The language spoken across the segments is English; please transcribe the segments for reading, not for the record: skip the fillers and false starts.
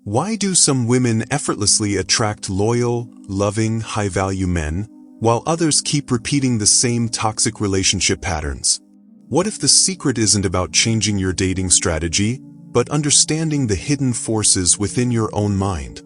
Why do some women effortlessly attract loyal, loving, high-value men, while others keep repeating the same toxic relationship patterns? What if the secret isn't about changing your dating strategy, but understanding the hidden forces within your own mind?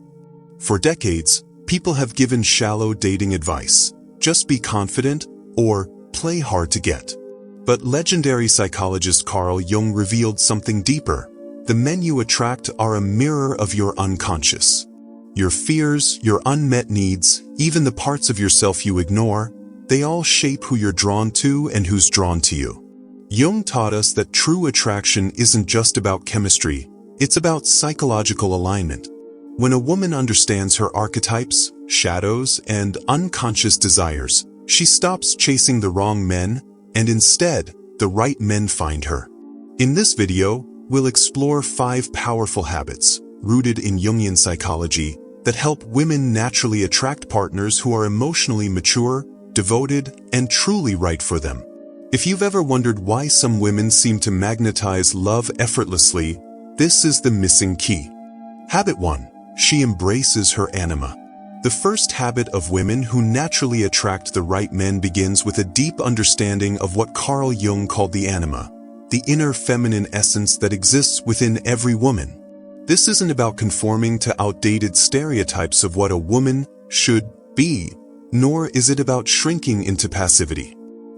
For decades, people have given shallow dating advice: just be confident or play hard to get. But legendary psychologist Carl Jung revealed something deeper. The men you attract are a mirror of your unconscious. Your fears, your unmet needs, even the parts of yourself you ignore, they all shape who you're drawn to and who's drawn to you. Jung taught us that true attraction isn't just about chemistry, it's about psychological alignment. When a woman understands her archetypes, shadows, and unconscious desires, she stops chasing the wrong men, and instead, the right men find her. In this video, we'll explore 5 powerful habits, rooted in Jungian psychology, that help women naturally attract partners who are emotionally mature, devoted, and truly right for them. If you've ever wondered why some women seem to magnetize love effortlessly, this is the missing key. Habit 1. She embraces her anima. The first habit of women who naturally attract the right men begins with a deep understanding of what Carl Jung called the anima, the inner feminine essence that exists within every woman. This isn't about conforming to outdated stereotypes of what a woman should be, nor is it about shrinking into passivity.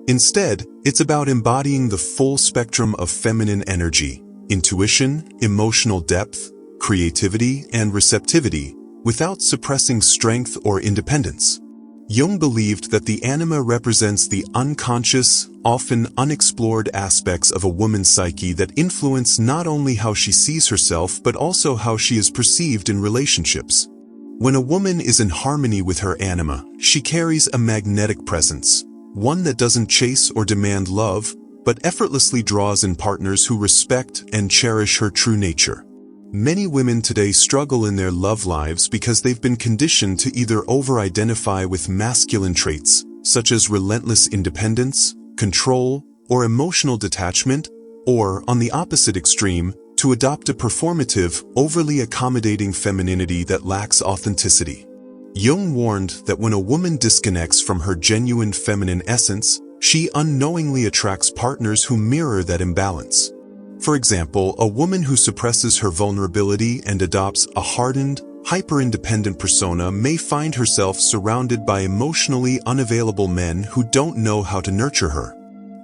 Instead, it's about embodying the full spectrum of feminine energy, intuition, emotional depth, creativity, and receptivity, without suppressing strength or independence. Jung believed that the anima represents the unconscious, often unexplored aspects of a woman's psyche that influence not only how she sees herself but also how she is perceived in relationships. When a woman is in harmony with her anima, she carries a magnetic presence, one that doesn't chase or demand love, but effortlessly draws in partners who respect and cherish her true nature. Many women today struggle in their love lives because they've been conditioned to either over-identify with masculine traits, such as relentless independence, control, or emotional detachment, or, on the opposite extreme, to adopt a performative, overly accommodating femininity that lacks authenticity. Jung warned that when a woman disconnects from her genuine feminine essence, she unknowingly attracts partners who mirror that imbalance. For example, a woman who suppresses her vulnerability and adopts a hardened, hyper-independent persona may find herself surrounded by emotionally unavailable men who don't know how to nurture her.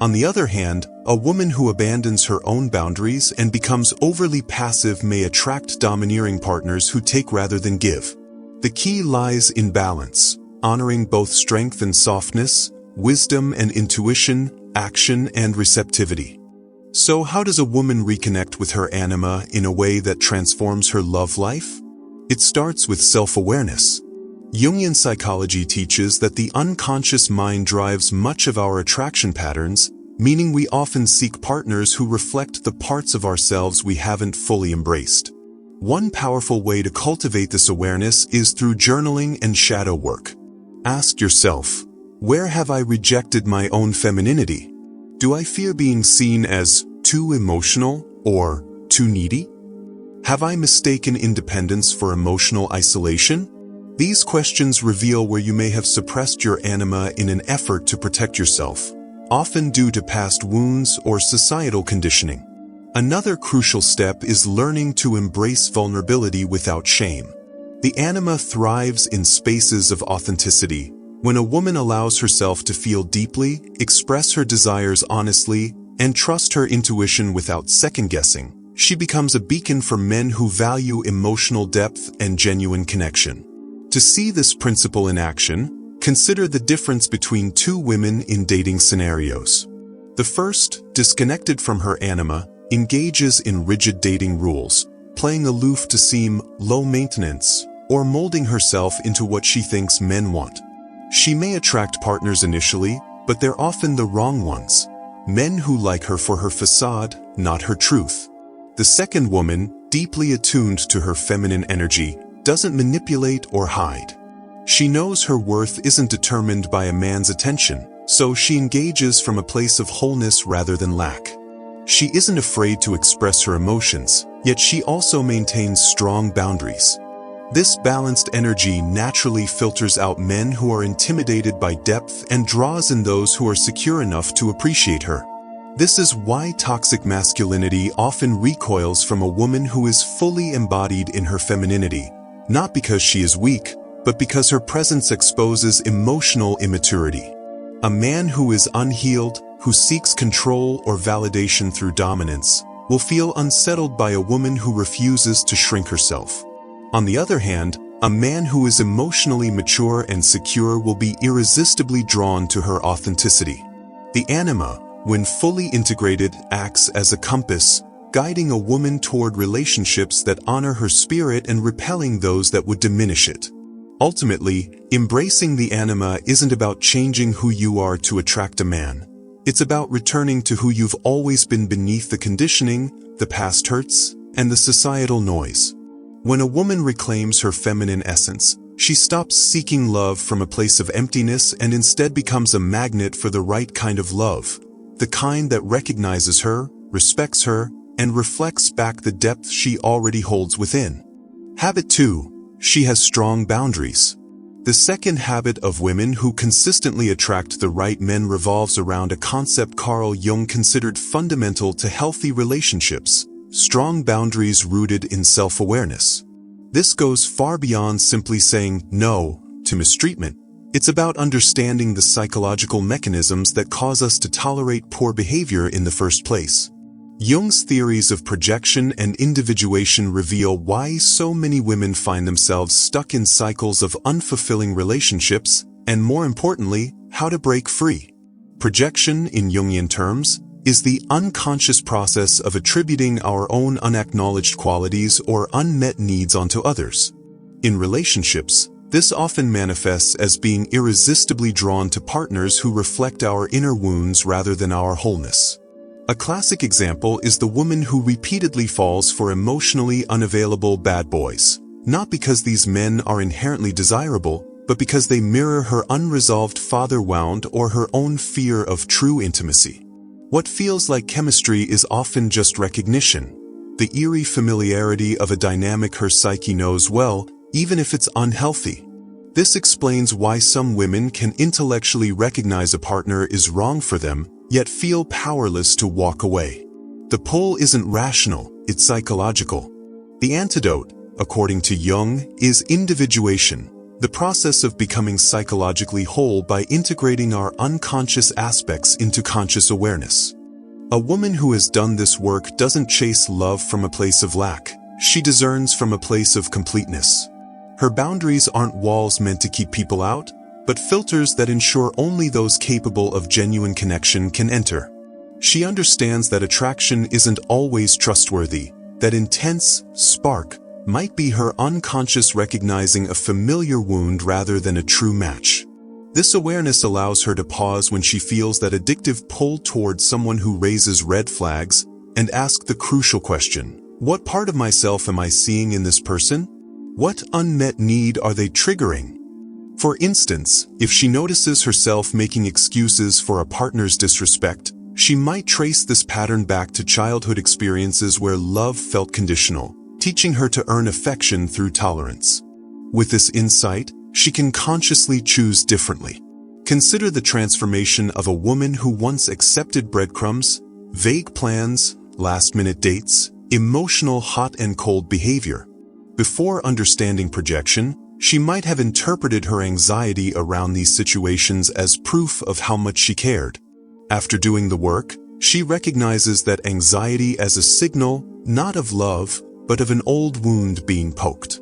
On the other hand, a woman who abandons her own boundaries and becomes overly passive may attract domineering partners who take rather than give. The key lies in balance, honoring both strength and softness, wisdom and intuition, action and receptivity. So how does a woman reconnect with her anima in a way that transforms her love life? It starts with self-awareness. Jungian psychology teaches that the unconscious mind drives much of our attraction patterns, meaning we often seek partners who reflect the parts of ourselves we haven't fully embraced. One powerful way to cultivate this awareness is through journaling and shadow work. Ask yourself, where have I rejected my own femininity? Do I fear being seen as too emotional or too needy? Have I mistaken independence for emotional isolation? These questions reveal where you may have suppressed your anima in an effort to protect yourself, often due to past wounds or societal conditioning. Another crucial step is learning to embrace vulnerability without shame. The anima thrives in spaces of authenticity. When a woman allows herself to feel deeply, express her desires honestly, and trust her intuition without second-guessing, she becomes a beacon for men who value emotional depth and genuine connection. To see this principle in action, consider the difference between 2 women in dating scenarios. The first, disconnected from her anima, engages in rigid dating rules, playing aloof to seem low maintenance, or molding herself into what she thinks men want. She may attract partners initially, but they're often the wrong ones. Men who like her for her facade, not her truth. The second woman, deeply attuned to her feminine energy, doesn't manipulate or hide. She knows her worth isn't determined by a man's attention, so she engages from a place of wholeness rather than lack. She isn't afraid to express her emotions, yet she also maintains strong boundaries. This balanced energy naturally filters out men who are intimidated by depth and draws in those who are secure enough to appreciate her. This is why toxic masculinity often recoils from a woman who is fully embodied in her femininity, not because she is weak, but because her presence exposes emotional immaturity. A man who is unhealed, who seeks control or validation through dominance, will feel unsettled by a woman who refuses to shrink herself. On the other hand, a man who is emotionally mature and secure will be irresistibly drawn to her authenticity. The anima, when fully integrated, acts as a compass, guiding a woman toward relationships that honor her spirit and repelling those that would diminish it. Ultimately, embracing the anima isn't about changing who you are to attract a man. It's about returning to who you've always been beneath the conditioning, the past hurts, and the societal noise. When a woman reclaims her feminine essence, she stops seeking love from a place of emptiness and instead becomes a magnet for the right kind of love, the kind that recognizes her, respects her, and reflects back the depth she already holds within. Habit 2. She has strong boundaries. The second habit of women who consistently attract the right men revolves around a concept Carl Jung considered fundamental to healthy relationships: strong boundaries rooted in self-awareness. This goes far beyond simply saying no to mistreatment. It's about understanding the psychological mechanisms that cause us to tolerate poor behavior in the first place. Jung's theories of projection and individuation reveal why so many women find themselves stuck in cycles of unfulfilling relationships, and more importantly, how to break free. Projection, in Jungian terms, is the unconscious process of attributing our own unacknowledged qualities or unmet needs onto others. In relationships, this often manifests as being irresistibly drawn to partners who reflect our inner wounds rather than our wholeness. A classic example is the woman who repeatedly falls for emotionally unavailable bad boys, not because these men are inherently desirable, but because they mirror her unresolved father wound or her own fear of true intimacy. What feels like chemistry is often just recognition, the eerie familiarity of a dynamic her psyche knows well, even if it's unhealthy. This explains why some women can intellectually recognize a partner is wrong for them, yet feel powerless to walk away. The pull isn't rational, it's psychological. The antidote, according to Jung, is individuation, the process of becoming psychologically whole by integrating our unconscious aspects into conscious awareness. A woman who has done this work doesn't chase love from a place of lack, she discerns from a place of completeness. Her boundaries aren't walls meant to keep people out, but filters that ensure only those capable of genuine connection can enter. She understands that attraction isn't always trustworthy, that intense spark might be her unconscious recognizing a familiar wound rather than a true match. This awareness allows her to pause when she feels that addictive pull towards someone who raises red flags and ask the crucial question: what part of myself am I seeing in this person? What unmet need are they triggering? For instance, if she notices herself making excuses for a partner's disrespect, she might trace this pattern back to childhood experiences where love felt conditional, teaching her to earn affection through tolerance. With this insight, she can consciously choose differently. Consider the transformation of a woman who once accepted breadcrumbs, vague plans, last-minute dates, emotional hot and cold behavior. Before understanding projection, she might have interpreted her anxiety around these situations as proof of how much she cared. After doing the work, she recognizes that anxiety as a signal, not of love, but of an old wound being poked.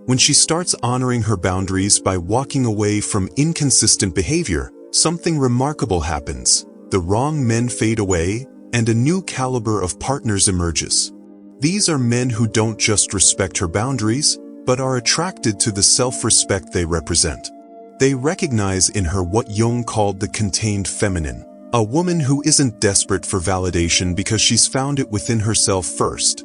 When she starts honoring her boundaries by walking away from inconsistent behavior, something remarkable happens. The wrong men fade away, and a new caliber of partners emerges. These are men who don't just respect her boundaries, but are attracted to the self-respect they represent. They recognize in her what Jung called the contained feminine, a woman who isn't desperate for validation because she's found it within herself first.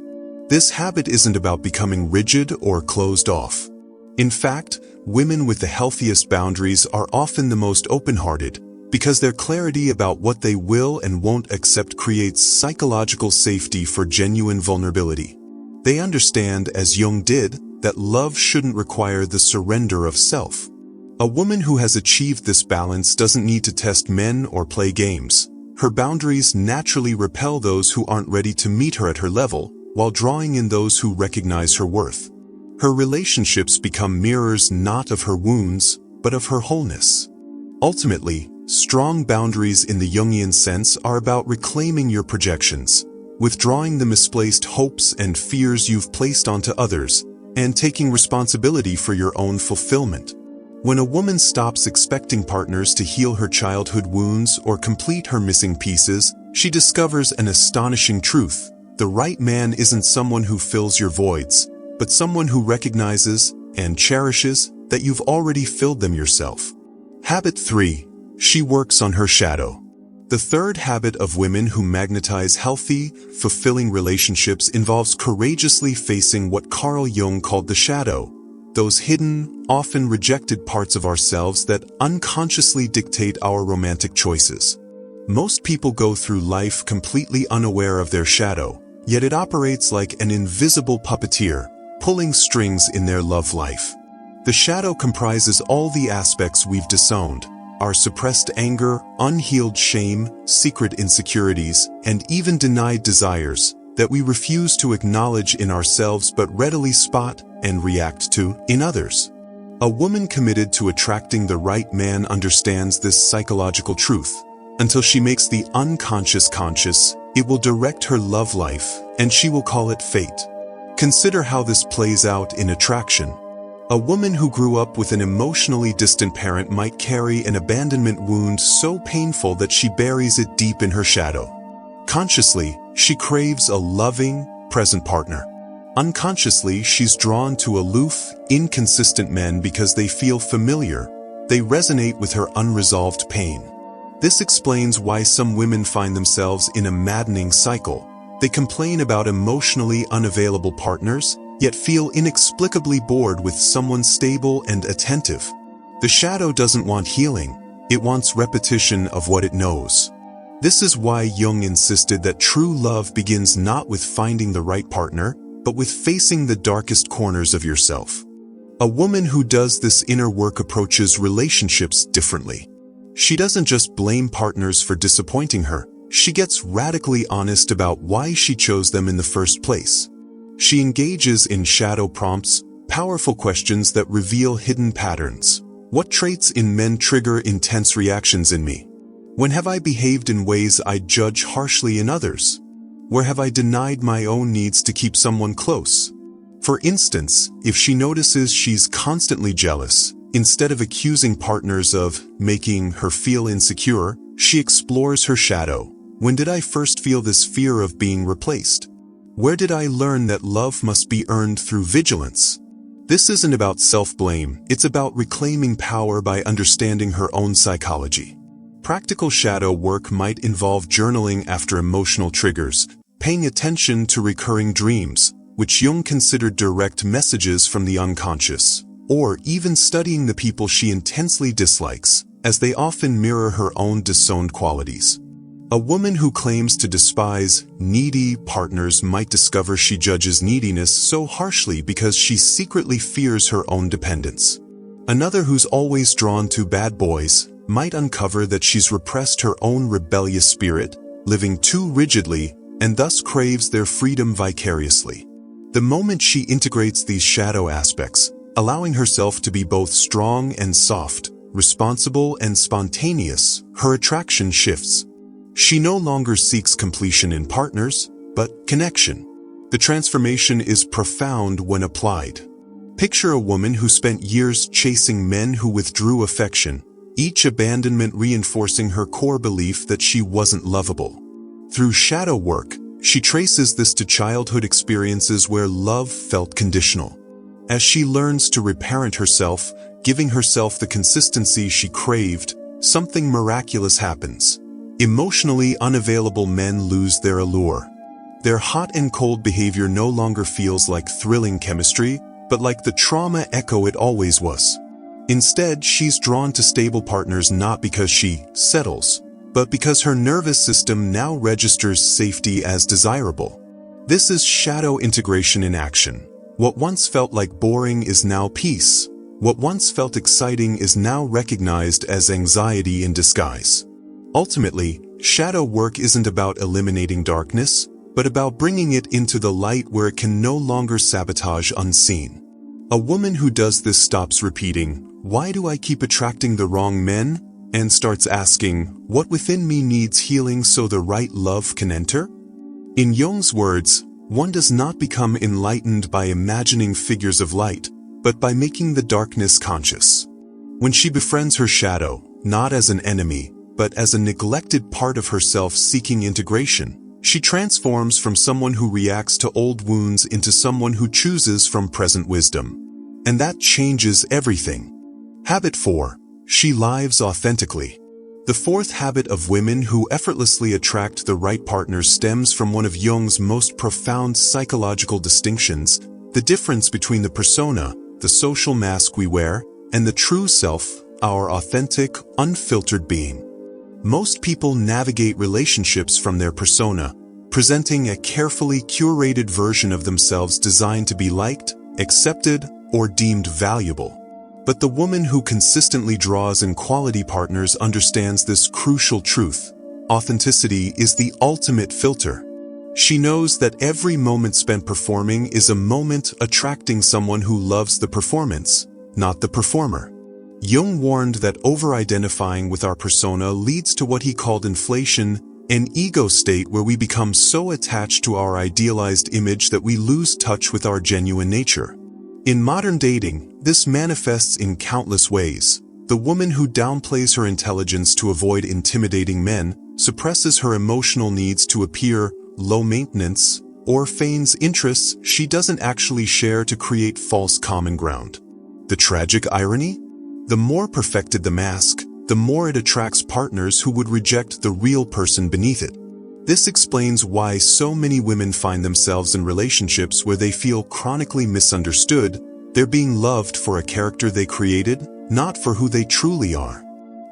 This habit isn't about becoming rigid or closed off. In fact, women with the healthiest boundaries are often the most open-hearted, because their clarity about what they will and won't accept creates psychological safety for genuine vulnerability. They understand, as Jung did, that love shouldn't require the surrender of self. A woman who has achieved this balance doesn't need to test men or play games. Her boundaries naturally repel those who aren't ready to meet her at her level, while drawing in those who recognize her worth. Her relationships become mirrors not of her wounds, but of her wholeness. Ultimately, strong boundaries in the Jungian sense are about reclaiming your projections, withdrawing the misplaced hopes and fears you've placed onto others, and taking responsibility for your own fulfillment. When a woman stops expecting partners to heal her childhood wounds or complete her missing pieces, she discovers an astonishing truth. The right man isn't someone who fills your voids, but someone who recognizes and cherishes that you've already filled them yourself. Habit 3. She works on her shadow. The third habit of women who magnetize healthy, fulfilling relationships involves courageously facing what Carl Jung called the shadow, those hidden, often rejected parts of ourselves that unconsciously dictate our romantic choices. Most people go through life completely unaware of their shadow, yet it operates like an invisible puppeteer, pulling strings in their love life. The shadow comprises all the aspects we've disowned: our suppressed anger, unhealed shame, secret insecurities, and even denied desires that we refuse to acknowledge in ourselves but readily spot and react to in others. A woman committed to attracting the right man understands this psychological truth. Until she makes the unconscious conscious, it will direct her love life, and she will call it fate. Consider how this plays out in attraction. A woman who grew up with an emotionally distant parent might carry an abandonment wound so painful that she buries it deep in her shadow. Consciously, she craves a loving, present partner. Unconsciously, she's drawn to aloof, inconsistent men because they feel familiar. They resonate with her unresolved pain. This explains why some women find themselves in a maddening cycle. They complain about emotionally unavailable partners, yet feel inexplicably bored with someone stable and attentive. The shadow doesn't want healing, it wants repetition of what it knows. This is why Jung insisted that true love begins not with finding the right partner, but with facing the darkest corners of yourself. A woman who does this inner work approaches relationships differently. She doesn't just blame partners for disappointing her, she gets radically honest about why she chose them in the first place. She engages in shadow prompts, powerful questions that reveal hidden patterns. What traits in men trigger intense reactions in me? When have I behaved in ways I judge harshly in others? Where have I denied my own needs to keep someone close? For instance, if she notices she's constantly jealous, instead of accusing partners of making her feel insecure, she explores her shadow. When did I first feel this fear of being replaced? Where did I learn that love must be earned through vigilance? This isn't about self-blame, it's about reclaiming power by understanding her own psychology. Practical shadow work might involve journaling after emotional triggers, paying attention to recurring dreams, which Jung considered direct messages from the unconscious, or even studying the people she intensely dislikes, as they often mirror her own disowned qualities. A woman who claims to despise needy partners might discover she judges neediness so harshly because she secretly fears her own dependence. Another who's always drawn to bad boys might uncover that she's repressed her own rebellious spirit, living too rigidly, and thus craves their freedom vicariously. The moment she integrates these shadow aspects, allowing herself to be both strong and soft, responsible and spontaneous, her attraction shifts. She no longer seeks completion in partners, but connection. The transformation is profound when applied. Picture a woman who spent years chasing men who withdrew affection, each abandonment reinforcing her core belief that she wasn't lovable. Through shadow work, she traces this to childhood experiences where love felt conditional. As she learns to reparent herself, giving herself the consistency she craved, something miraculous happens. Emotionally unavailable men lose their allure. Their hot and cold behavior no longer feels like thrilling chemistry, but like the trauma echo it always was. Instead, she's drawn to stable partners not because she settles, but because her nervous system now registers safety as desirable. This is shadow integration in action. What once felt like boring is now peace. What once felt exciting is now recognized as anxiety in disguise. Ultimately, shadow work isn't about eliminating darkness, but about bringing it into the light where it can no longer sabotage unseen. A woman who does this stops repeating, "Why do I keep attracting the wrong men?" and starts asking, "What within me needs healing so the right love can enter?" In Jung's words, one does not become enlightened by imagining figures of light, but by making the darkness conscious. When she befriends her shadow, not as an enemy, but as a neglected part of herself seeking integration, she transforms from someone who reacts to old wounds into someone who chooses from present wisdom. And that changes everything. Habit 4. She lives authentically. The fourth habit of women who effortlessly attract the right partner stems from one of Jung's most profound psychological distinctions, the difference between the persona, the social mask we wear, and the true self, our authentic, unfiltered being. Most people navigate relationships from their persona, presenting a carefully curated version of themselves designed to be liked, accepted, or deemed valuable. But the woman who consistently draws in quality partners understands this crucial truth. Authenticity is the ultimate filter. She knows that every moment spent performing is a moment attracting someone who loves the performance, not the performer. Jung warned that over-identifying with our persona leads to what he called inflation, an ego state where we become so attached to our idealized image that we lose touch with our genuine nature. In modern dating, this manifests in countless ways. The woman who downplays her intelligence to avoid intimidating men, suppresses her emotional needs to appear low maintenance, or feigns interests she doesn't actually share to create false common ground. The tragic irony? The more perfected the mask, the more it attracts partners who would reject the real person beneath it. This explains why so many women find themselves in relationships where they feel chronically misunderstood. They're being loved for a character they created, not for who they truly are.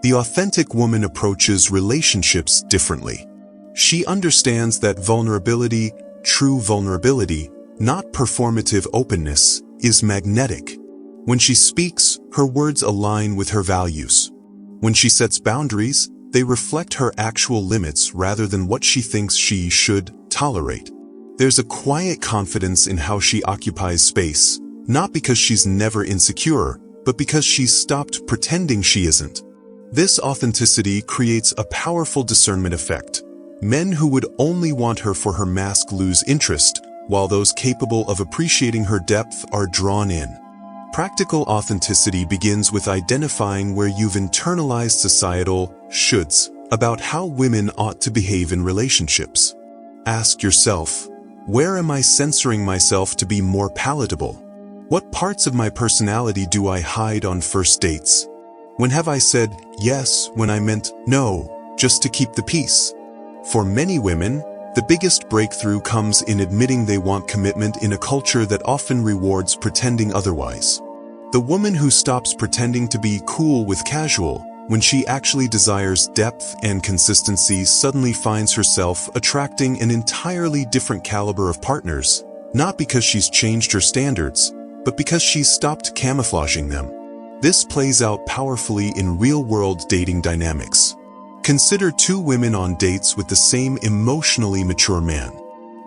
The authentic woman approaches relationships differently. She understands that vulnerability, true vulnerability, not performative openness, is magnetic. When she speaks, her words align with her values. When she sets boundaries, they reflect her actual limits rather than what she thinks she should tolerate. There's a quiet confidence in how she occupies space, not because she's never insecure, but because she's stopped pretending she isn't. This authenticity creates a powerful discernment effect. Men who would only want her for her mask lose interest, while those capable of appreciating her depth are drawn in. Practical authenticity begins with identifying where you've internalized societal shoulds about how women ought to behave in relationships. Ask yourself, where am I censoring myself to be more palatable? What parts of my personality do I hide on first dates? When have I said yes when I meant no, just to keep the peace? For many women, the biggest breakthrough comes in admitting they want commitment in a culture that often rewards pretending otherwise. The woman who stops pretending to be cool with casual, when she actually desires depth and consistency, suddenly finds herself attracting an entirely different caliber of partners, not because she's changed her standards, but because she's stopped camouflaging them. This plays out powerfully in real-world dating dynamics. Consider two women on dates with the same emotionally mature man.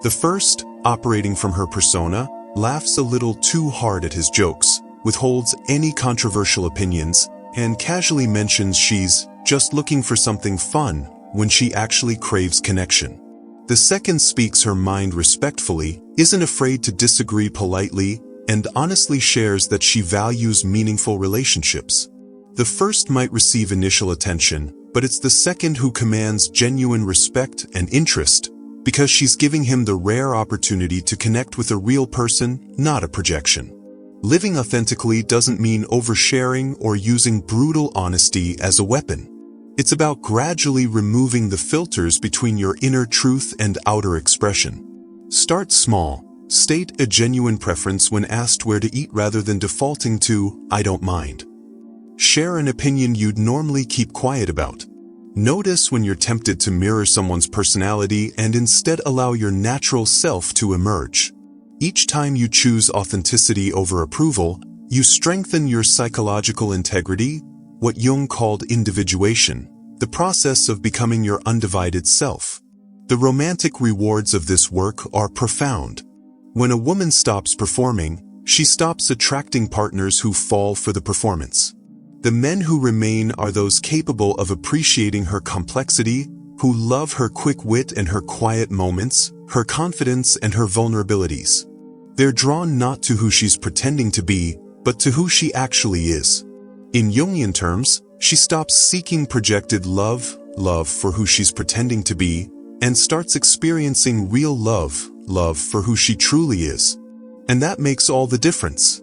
The first, operating from her persona, laughs a little too hard at his jokes, withholds any controversial opinions, and casually mentions she's just looking for something fun when she actually craves connection. The second speaks her mind respectfully, isn't afraid to disagree politely, and honestly shares that she values meaningful relationships. The first might receive initial attention, but it's the second who commands genuine respect and interest, because she's giving him the rare opportunity to connect with a real person, not a projection. Living authentically doesn't mean oversharing or using brutal honesty as a weapon. It's about gradually removing the filters between your inner truth and outer expression. Start small. State a genuine preference when asked where to eat rather than defaulting to, "I don't mind." Share an opinion you'd normally keep quiet about. Notice when you're tempted to mirror someone's personality and instead allow your natural self to emerge. Each time you choose authenticity over approval, you strengthen your psychological integrity, what Jung called individuation, the process of becoming your undivided self. The romantic rewards of this work are profound. When a woman stops performing, she stops attracting partners who fall for the performance. The men who remain are those capable of appreciating her complexity, who love her quick wit and her quiet moments, her confidence and her vulnerabilities. They're drawn not to who she's pretending to be, but to who she actually is. In Jungian terms, she stops seeking projected love for who she's pretending to be, and starts experiencing real love for who she truly is. And that makes all the difference.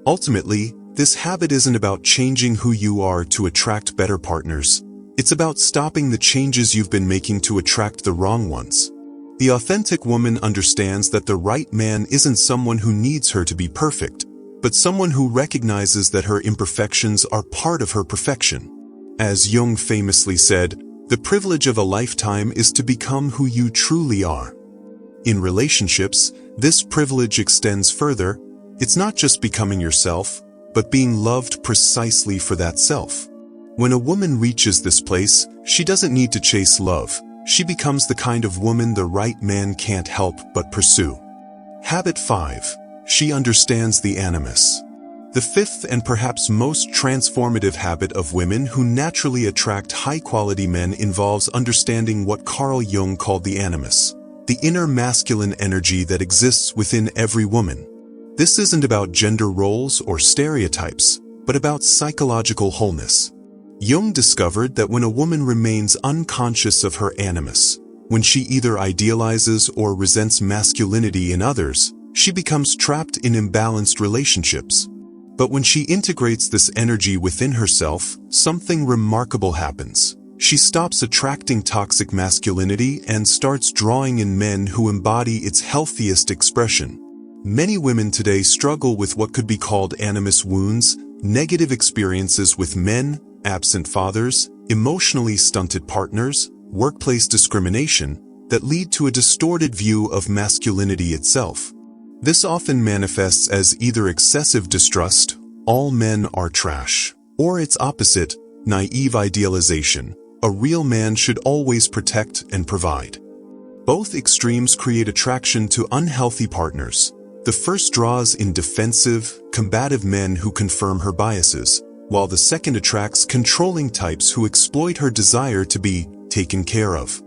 Ultimately, this habit isn't about changing who you are to attract better partners. It's about stopping the changes you've been making to attract the wrong ones. The authentic woman understands that the right man isn't someone who needs her to be perfect, but someone who recognizes that her imperfections are part of her perfection. As Jung famously said, the privilege of a lifetime is to become who you truly are. In relationships, this privilege extends further. It's not just becoming yourself, but being loved precisely for that self. When a woman reaches this place, she doesn't need to chase love. She becomes the kind of woman the right man can't help but pursue. Habit 5. She understands the animus. The fifth and perhaps most transformative habit of women who naturally attract high-quality men involves understanding what Carl Jung called the animus, the inner masculine energy that exists within every woman. This isn't about gender roles or stereotypes, but about psychological wholeness. Jung discovered that when a woman remains unconscious of her animus, when she either idealizes or resents masculinity in others, she becomes trapped in imbalanced relationships. But when she integrates this energy within herself, something remarkable happens. She stops attracting toxic masculinity and starts drawing in men who embody its healthiest expression. Many women today struggle with what could be called animus wounds, negative experiences with men, absent fathers, emotionally stunted partners, workplace discrimination, that lead to a distorted view of masculinity itself. This often manifests as either excessive distrust, all men are trash, or its opposite, naive idealization, a real man should always protect and provide. Both extremes create attraction to unhealthy partners. The first draws in defensive, combative men who confirm her biases, while the second attracts controlling types who exploit her desire to be taken care of.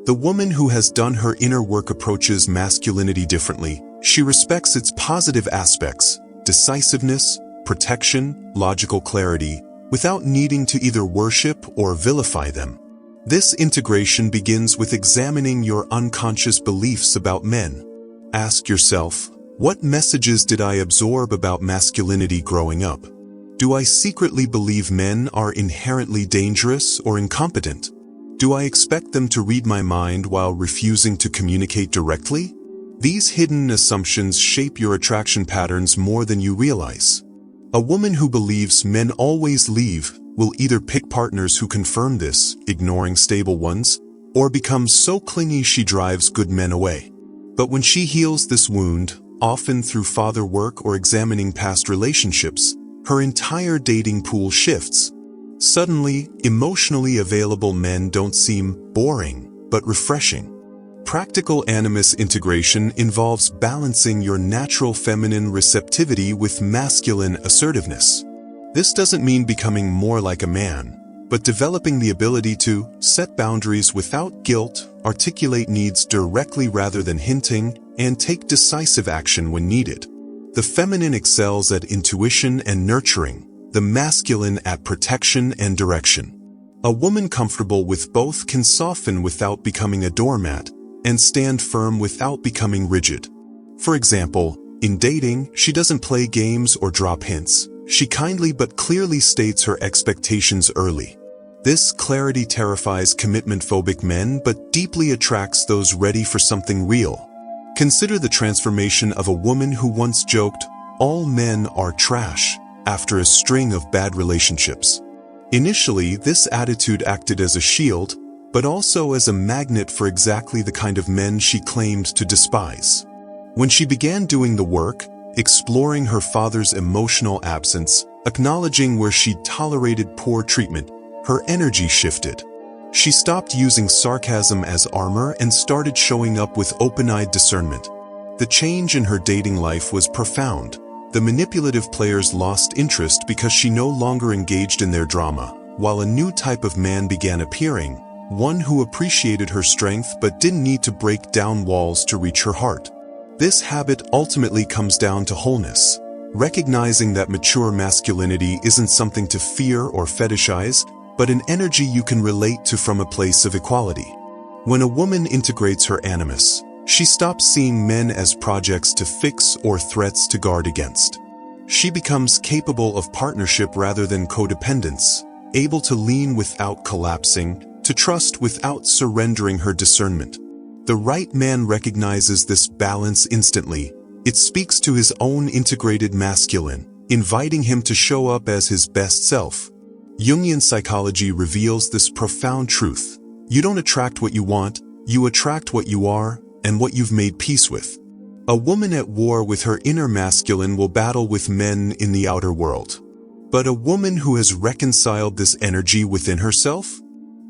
The woman who has done her inner work approaches masculinity differently. She respects its positive aspects, decisiveness, protection, logical clarity, without needing to either worship or vilify them. This integration begins with examining your unconscious beliefs about men. Ask yourself, what messages did I absorb about masculinity growing up? Do I secretly believe men are inherently dangerous or incompetent? Do I expect them to read my mind while refusing to communicate directly? These hidden assumptions shape your attraction patterns more than you realize. A woman who believes men always leave will either pick partners who confirm this, ignoring stable ones, or become so clingy she drives good men away. But when she heals this wound, often through father work or examining past relationships, her entire dating pool shifts. Suddenly, emotionally available men don't seem boring, but refreshing. Practical animus integration involves balancing your natural feminine receptivity with masculine assertiveness. This doesn't mean becoming more like a man, but developing the ability to set boundaries without guilt, articulate needs directly rather than hinting, and take decisive action when needed. The feminine excels at intuition and nurturing, the masculine at protection and direction. A woman comfortable with both can soften without becoming a doormat, and stand firm without becoming rigid. For example, in dating, she doesn't play games or drop hints. She kindly but clearly states her expectations early. This clarity terrifies commitment-phobic men but deeply attracts those ready for something real. Consider the transformation of a woman who once joked, "All men are trash," after a string of bad relationships. Initially, this attitude acted as a shield, but also as a magnet for exactly the kind of men she claimed to despise. When she began doing the work, exploring her father's emotional absence, acknowledging where she'd tolerated poor treatment, her energy shifted. She stopped using sarcasm as armor and started showing up with open-eyed discernment. The change in her dating life was profound. The manipulative players lost interest because she no longer engaged in their drama, while a new type of man began appearing, one who appreciated her strength but didn't need to break down walls to reach her heart. This habit ultimately comes down to wholeness, recognizing that mature masculinity isn't something to fear or fetishize, but an energy you can relate to from a place of equality. When a woman integrates her animus, she stops seeing men as projects to fix or threats to guard against. She becomes capable of partnership rather than codependence, able to lean without collapsing, to trust without surrendering her discernment. The right man recognizes this balance instantly. It speaks to his own integrated masculine, inviting him to show up as his best self. Jungian psychology reveals this profound truth. You don't attract what you want, you attract what you are and what you've made peace with. A woman at war with her inner masculine will battle with men in the outer world. But a woman who has reconciled this energy within herself,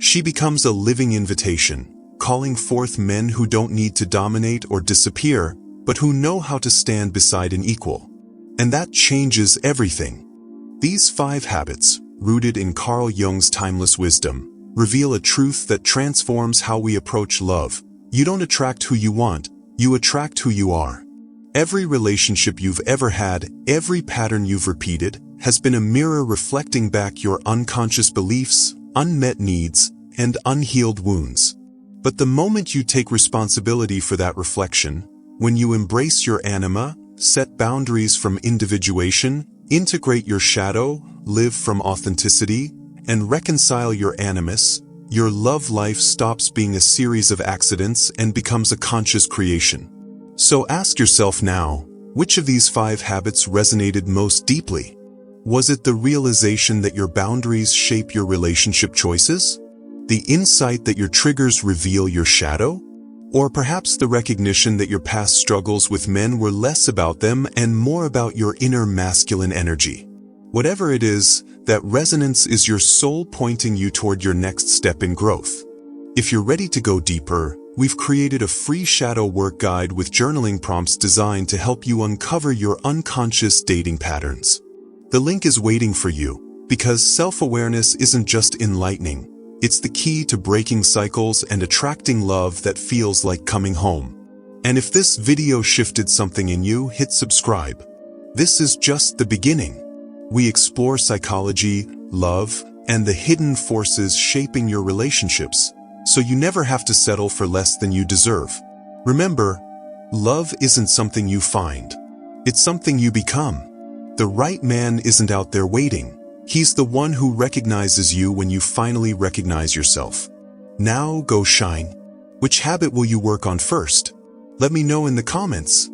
she becomes a living invitation, calling forth men who don't need to dominate or disappear, but who know how to stand beside an equal. And that changes everything. These 5 habits, rooted in Carl Jung's timeless wisdom, reveal a truth that transforms how we approach love. You don't attract who you want, you attract who you are. Every relationship you've ever had, every pattern you've repeated, has been a mirror reflecting back your unconscious beliefs, unmet needs, and unhealed wounds. But the moment you take responsibility for that reflection, when you embrace your anima, set boundaries from individuation, integrate your shadow, live from authenticity, and reconcile your animus, your love life stops being a series of accidents and becomes a conscious creation. So ask yourself now, which of these 5 habits resonated most deeply? Was it the realization that your boundaries shape your relationship choices? The insight that your triggers reveal your shadow? Or perhaps the recognition that your past struggles with men were less about them and more about your inner masculine energy? Whatever it is, that resonance is your soul pointing you toward your next step in growth. If you're ready to go deeper, we've created a free shadow work guide with journaling prompts designed to help you uncover your unconscious dating patterns. The link is waiting for you, because self-awareness isn't just enlightening. It's the key to breaking cycles and attracting love that feels like coming home. And if this video shifted something in you, hit subscribe. This is just the beginning. We explore psychology, love, and the hidden forces shaping your relationships, so you never have to settle for less than you deserve. Remember, love isn't something you find. It's something you become. The right man isn't out there waiting. He's the one who recognizes you when you finally recognize yourself. Now go shine. Which habit will you work on first? Let me know in the comments.